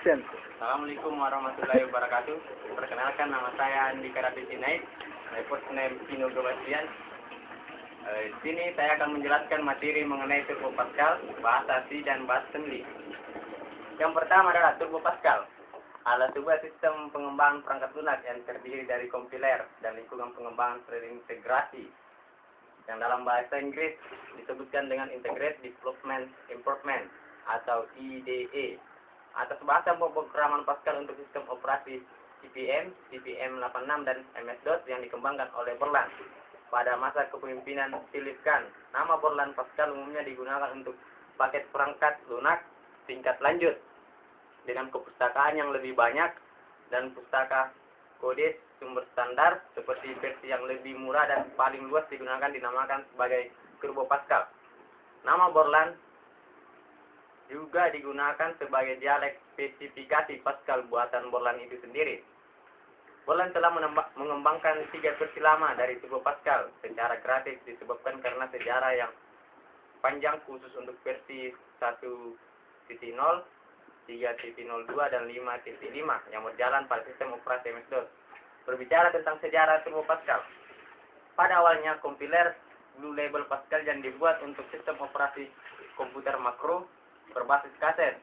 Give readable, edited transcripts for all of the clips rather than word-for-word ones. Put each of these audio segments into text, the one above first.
Action. Assalamualaikum warahmatullahi wabarakatuh. Perkenalkan, nama saya Andi Karapisinait, post name Pino Gobasian. Di sini saya akan menjelaskan materi mengenai Turbo Pascal, bahasa C dan bahasa assembly. Yang pertama adalah Turbo Pascal, adalah sebuah sistem pengembangan perangkat lunak yang terdiri dari kompiler dan lingkungan pengembangan terintegrasi, yang dalam bahasa Inggris disebutkan dengan Integrated Development Improvement atau IDE. Atas bahasa pemrograman Pascal untuk sistem operasi CP/M, CP/M86 dan MS-DOS yang dikembangkan oleh Borland pada masa kepemimpinan Philip Kahn. Nama Borland Pascal umumnya digunakan untuk paket perangkat lunak tingkat lanjut dengan kepustakaan yang lebih banyak dan pustaka kode sumber standar seperti versi yang lebih murah dan paling luas digunakan dinamakan sebagai Turbo Pascal. Nama Borland juga digunakan sebagai dialek spesifikasi Pascal buatan Borland itu sendiri. Borland telah mengembangkan 3 versi lama dari Turbo Pascal secara kreatif disebabkan karena sejarah yang panjang khusus untuk versi 1.0, 3.02 dan 5.5 yang berjalan pada sistem operasi MS-DOS. Berbicara tentang sejarah Turbo Pascal, pada awalnya kompiler Blue Label Pascal yang dibuat untuk sistem operasi komputer makro berbasis kaset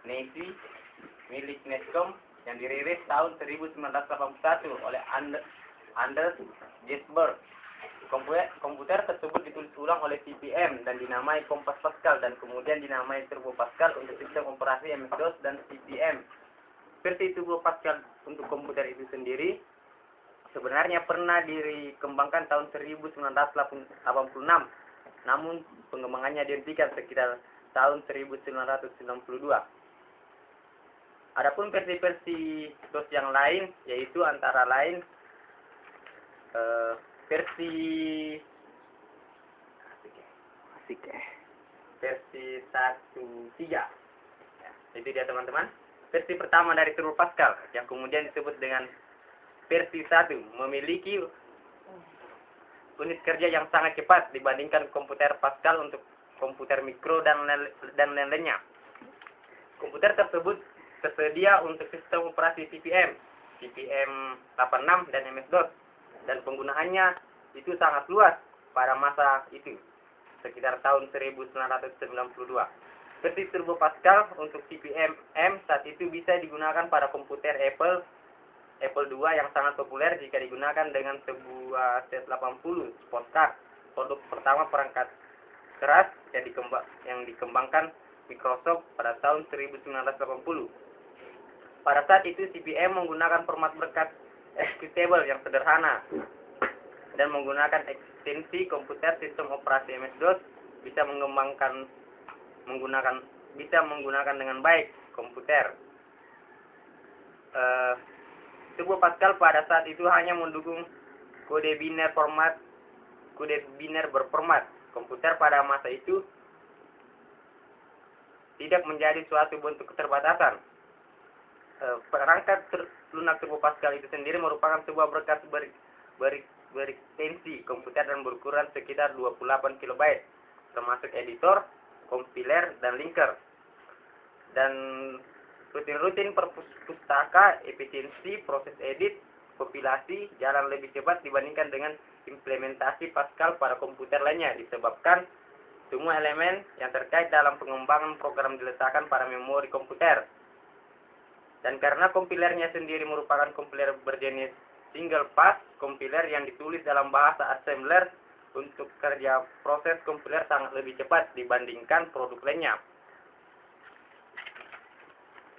NESI milik Nescom yang dirilis tahun 1981 oleh Anders Gisberg. Komputer tersebut ditulis ulang oleh CP/M dan dinamai Kompas Pascal dan kemudian dinamai Turbo Pascal untuk sistem operasi MS-DOS dan CP/M. Versi Turbo Pascal untuk komputer itu sendiri sebenarnya pernah dikembangkan tahun 1986, namun pengembangannya dihentikan sekitar tahun 1992. Adapun versi-versi DOS yang lain yaitu antara lain versi 1.3. Ya, itu dia teman-teman. Versi pertama dari Turbo Pascal yang kemudian disebut dengan versi 1 memiliki unit kerja yang sangat cepat dibandingkan komputer Pascal untuk komputer mikro dan lain-lainnya. Komputer tersebut tersedia untuk sistem operasi CP/M, CP/M86 dan MS-DOS, dan penggunaannya itu sangat luas pada masa itu, sekitar tahun 1992. Versi Turbo Pascal untuk CP/M saat itu bisa digunakan pada komputer Apple II yang sangat populer jika digunakan dengan sebuah Z80 Spotcard, produk pertama perangkat keras yang dikembangkan Microsoft pada tahun 1980. Pada saat itu CP/M menggunakan format berkas executable yang sederhana dan menggunakan ekstensi komputer sistem operasi MS-DOS bisa menggunakan dengan baik komputer. Turbo Pascal pada saat itu hanya mendukung kode biner berformat. Komputer pada masa itu tidak menjadi suatu bentuk keterbatasan. Perangkat lunak Turbo Pascal itu sendiri merupakan sebuah berkas berekstensi komputer dan berukuran sekitar 28 KB, termasuk editor, kompiler, dan linker. Dan rutin perpustaka, efisiensi, proses edit, kompilasi jalan lebih cepat dibandingkan dengan implementasi Pascal pada komputer lainnya disebabkan semua elemen yang terkait dalam pengembangan program diletakkan pada memori komputer. Dan karena kompilernya sendiri merupakan kompiler berjenis single pass, kompiler yang ditulis dalam bahasa assembler, untuk kerja proses kompiler sangat lebih cepat dibandingkan produk lainnya.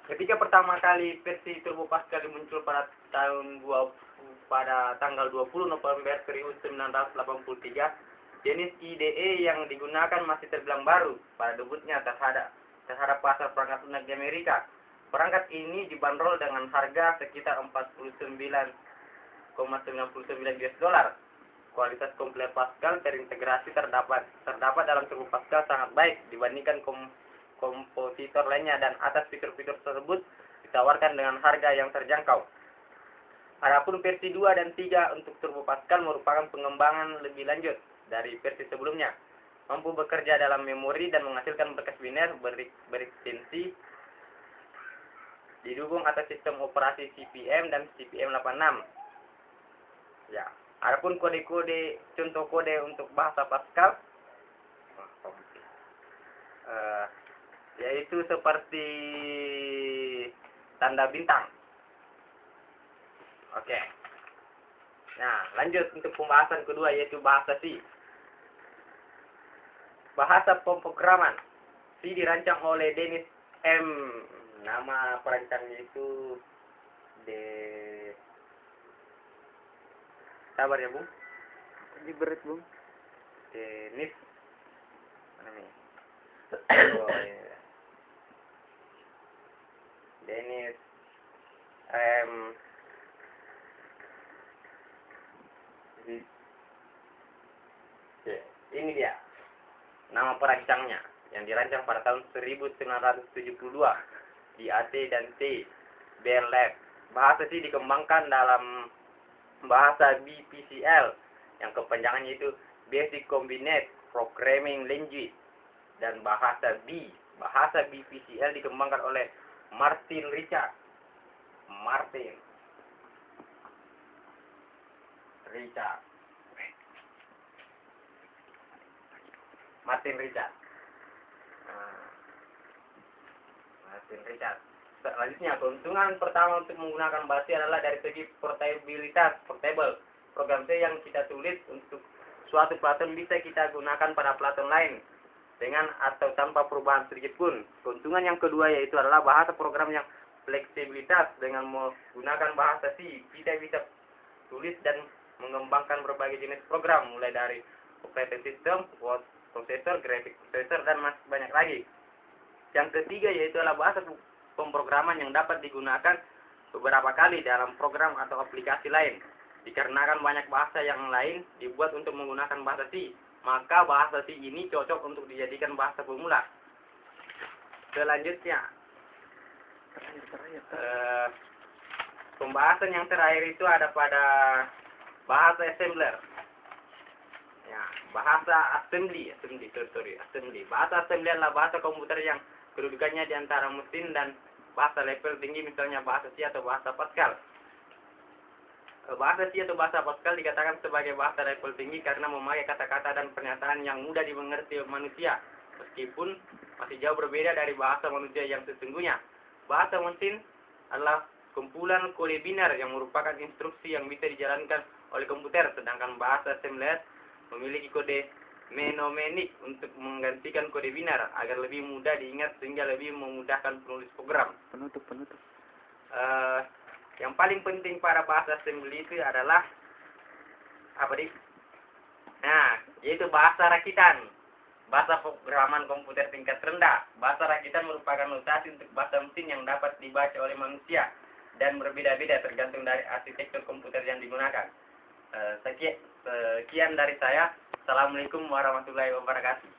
Ketika pertama kali versi Turbo Pascal muncul pada tanggal 20 November 1983, jenis IDE yang digunakan masih terbilang baru pada debutnya terhadap pasar perangkat lunak di Amerika. Perangkat ini dibanderol dengan harga sekitar $49,99. Kualitas kompiler Pascal terintegrasi terdapat dalam Turbo Pascal sangat baik dibandingkan kompositor lainnya, dan atas fitur-fitur tersebut ditawarkan dengan harga yang terjangkau. Adapun versi 2 dan 3 untuk Turbo Pascal merupakan pengembangan lebih lanjut dari versi sebelumnya, mampu bekerja dalam memori dan menghasilkan berkas biner berekstensi didukung atas sistem operasi CPM dan CPM 86. Ya, adapun kode-kode contoh kode untuk bahasa Pascal yaitu seperti tanda bintang. Oke. Nah, lanjut untuk pembahasan kedua yaitu bahasa C. Bahasa pemrograman C dirancang oleh Dennis M. Nama perancangnya itu sabar ya, Bung. Di berat, Bung. Dennis mana nih? Oh, iya. Dennis M. Oke, ini dia nama perancangnya yang dirancang pada tahun 1972 di AC dan C Bell Lab. Bahasa C dikembangkan dalam bahasa BPCL yang kepanjangannya itu Basic Combined Programming Language, dan bahasa BPCL dikembangkan oleh Martin Richard. Selanjutnya, keuntungan pertama untuk menggunakan bahasa C adalah dari segi portable. Program C yang kita tulis untuk suatu platform bisa kita gunakan pada platform lain dengan atau tanpa perubahan sedikit pun. Keuntungan yang kedua yaitu adalah bahasa program yang fleksibilitas. Dengan menggunakan bahasa C, kita bisa tulis dan mengembangkan berbagai jenis program, mulai dari operating system, word processor, graphic processor, dan masih banyak lagi. Yang ketiga yaitu adalah bahasa pemrograman yang dapat digunakan beberapa kali dalam program atau aplikasi lain. Dikarenakan banyak bahasa yang lain dibuat untuk menggunakan bahasa C, maka bahasa C ini cocok untuk dijadikan bahasa pemula. Selanjutnya, pembahasan yang terakhir itu ada pada bahasa assembler. Ya, bahasa assembly. Bahasa assembly adalah bahasa komputer yang kedudukannya di antara mesin dan bahasa level tinggi, misalnya bahasa C atau bahasa Pascal. Bahasa C atau bahasa Pascal dikatakan sebagai bahasa level tinggi karena memakai kata-kata dan pernyataan yang mudah dimengerti manusia, meskipun masih jauh berbeda dari bahasa manusia yang sesungguhnya. Bahasa mesin adalah kumpulan kode biner yang merupakan instruksi yang bisa dijalankan oleh komputer, sedangkan bahasa assembler memiliki kode mnemonic untuk menggantikan kode biner agar lebih mudah diingat sehingga lebih memudahkan penulis program. Penutup. Yang paling penting pada bahasa assembly itu adalah yaitu bahasa rakitan. Bahasa pemrograman komputer tingkat rendah. Bahasa rakitan merupakan notasi untuk bahasa mesin yang dapat dibaca oleh manusia dan berbeda-beda tergantung dari arsitektur komputer yang digunakan. Sekian dari saya. Assalamualaikum warahmatullahi wabarakatuh.